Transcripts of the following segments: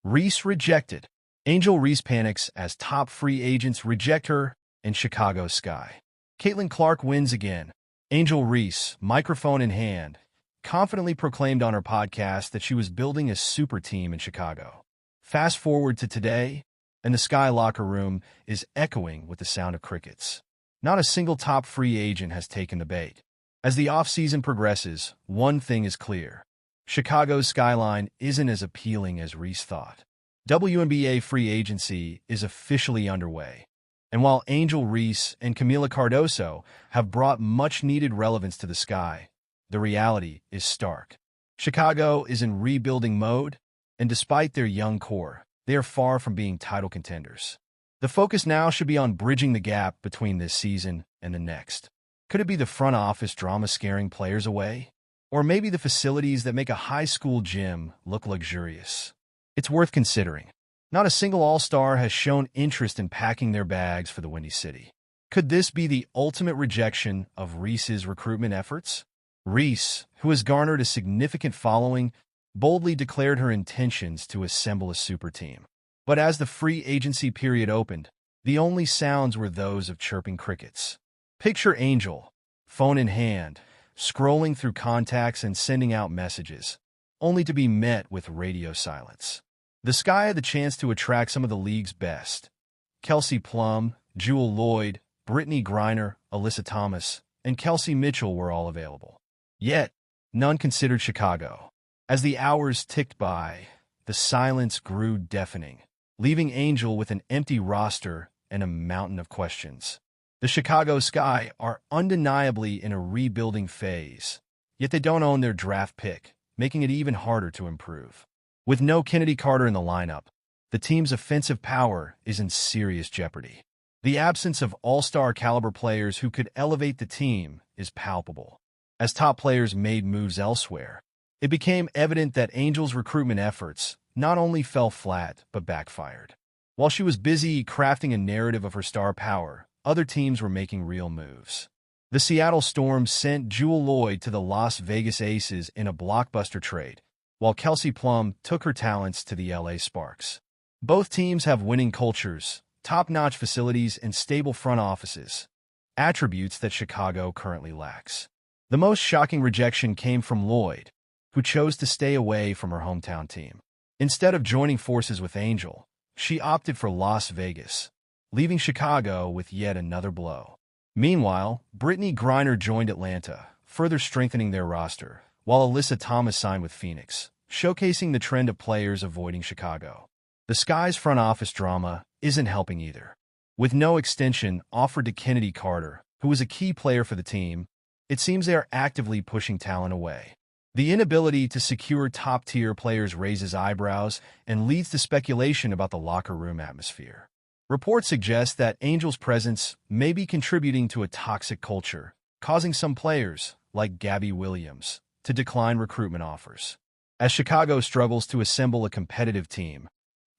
Reese rejected. Angel Reese panics as top free agents reject her in Chicago Sky. Caitlin Clark wins again. Angel Reese, microphone in hand, confidently proclaimed on her podcast that she was building a super team in Chicago. Fast forward to today, and the Sky locker room is echoing with the sound of crickets. Not a single top free agent has taken the bait. As the offseason progresses, one thing is clear. Chicago's skyline isn't as appealing as Reese thought. WNBA free agency is officially underway. And while Angel Reese and Camila Cardoso have brought much-needed relevance to the Sky, the reality is stark. Chicago is in rebuilding mode, and despite their young core, they are far from being title contenders. The focus now should be on bridging the gap between this season and the next. Could it be the front office drama scaring players away? Or maybe the facilities that make a high school gym look luxurious? It's worth considering. Not a single all-star has shown interest in packing their bags for the Windy City. Could this be the ultimate rejection of Reese's recruitment efforts? Reese, who has garnered a significant following, boldly declared her intentions to assemble a super team. But as the free agency period opened, the only sounds were those of chirping crickets. Picture Angel, phone in hand, scrolling through contacts and sending out messages, only to be met with radio silence. The Sky had the chance to attract some of the league's best. Kelsey Plum, Jewel Lloyd, Brittany Griner, Alyssa Thomas, and Kelsey Mitchell were all available. Yet, none considered Chicago. As the hours ticked by, the silence grew deafening, leaving Angel with an empty roster and a mountain of questions. The Chicago Sky are undeniably in a rebuilding phase, yet they don't own their draft pick, making it even harder to improve. With no Kennedy Carter in the lineup, the team's offensive power is in serious jeopardy. The absence of all-star caliber players who could elevate the team is palpable. As top players made moves elsewhere, it became evident that Angel's recruitment efforts not only fell flat but backfired. While she was busy crafting a narrative of her star power, other teams were making real moves. The Seattle Storm sent Jewel Lloyd to the Las Vegas Aces in a blockbuster trade, while Kelsey Plum took her talents to the LA Sparks. Both teams have winning cultures, top-notch facilities, and stable front offices, attributes that Chicago currently lacks. The most shocking rejection came from Lloyd, who chose to stay away from her hometown team. Instead of joining forces with Angel, she opted for Las Vegas, leaving Chicago with yet another blow. Meanwhile, Brittany Griner joined Atlanta, further strengthening their roster, while Alyssa Thomas signed with Phoenix, showcasing the trend of players avoiding Chicago. The Sky's front office drama isn't helping either. With no extension offered to Kennedy Carter, who was a key player for the team, it seems they are actively pushing talent away. The inability to secure top-tier players raises eyebrows and leads to speculation about the locker room atmosphere. Reports suggest that Angel's presence may be contributing to a toxic culture, causing some players, like Gabby Williams, to decline recruitment offers. As Chicago struggles to assemble a competitive team,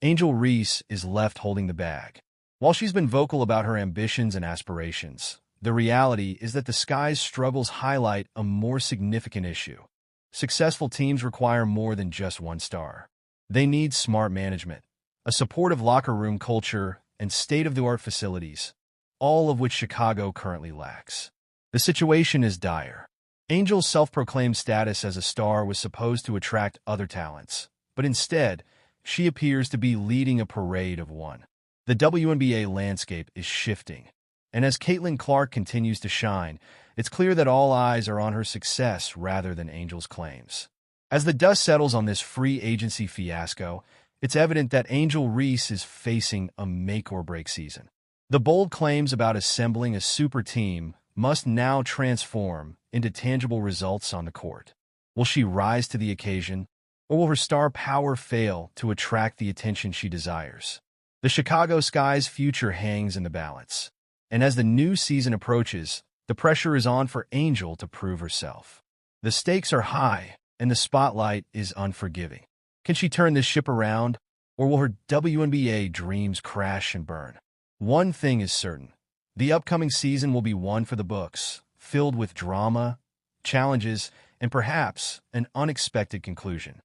Angel Reese is left holding the bag. While she's been vocal about her ambitions and aspirations, the reality is that the Sky's struggles highlight a more significant issue. Successful teams require more than just one star. They need smart management, a supportive locker room culture, and state-of-the-art facilities, all of which Chicago currently lacks. The situation is dire. Angel's self-proclaimed status as a star was supposed to attract other talents, but instead, she appears to be leading a parade of one. The WNBA landscape is shifting, and as Caitlin Clark continues to shine, it's clear that all eyes are on her success rather than Angel's claims. As the dust settles on this free agency fiasco, it's evident that Angel Reese is facing a make-or-break season. The bold claims about assembling a super team must now transform into tangible results on the court. Will she rise to the occasion, or will her star power fail to attract the attention she desires? The Chicago Sky's future hangs in the balance, and as the new season approaches, the pressure is on for Angel to prove herself. The stakes are high, and the spotlight is unforgiving. Can she turn this ship around, or will her WNBA dreams crash and burn? One thing is certain. The upcoming season will be one for the books, filled with drama, challenges, and perhaps an unexpected conclusion.